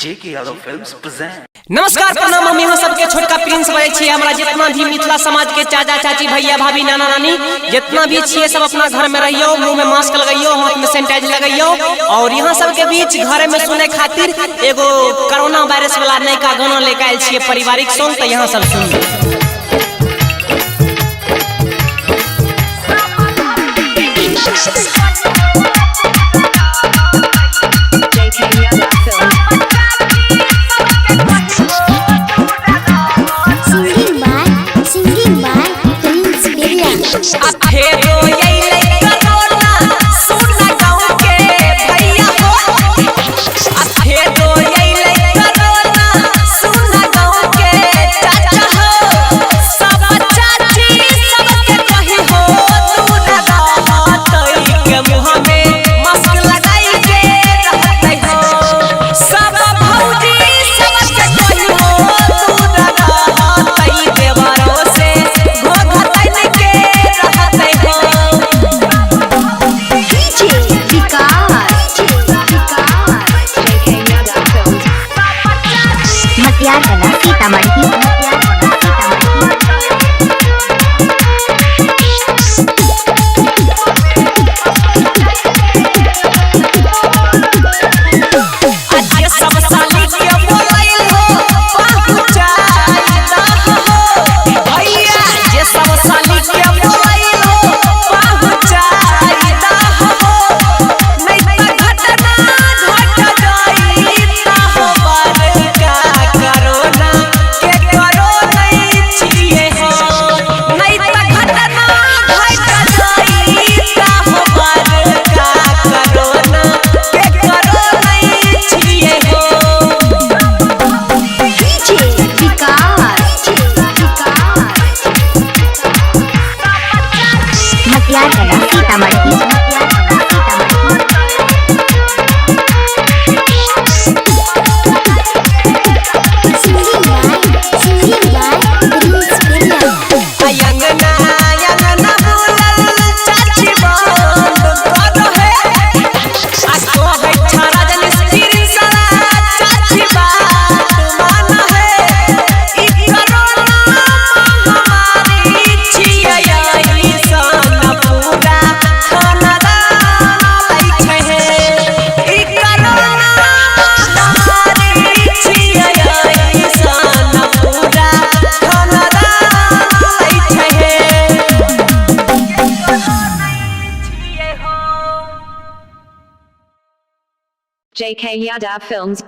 जेके Yadav films present. नमस्कार प्रणाम, हम यहाँ सबके छोटका प्रिंस बजे छी। हमरा जितना भी मिथिला समाज के चाचा चाची भैया भाभी नाना नानी जितना भी छिए सब अपना घर में रहियो, मुंह में मास्क लगाइयो, हाथ में सैनिटाइजर लगाइयो। और यहाँ सबके बीच घर में सुने खातिर एगो कोरोना वायरस वाला नयका गाना लेके आयल छिए, पारिवारिक सॉन्ग। तो यहाँ सब सुनिए। JK Yadav Films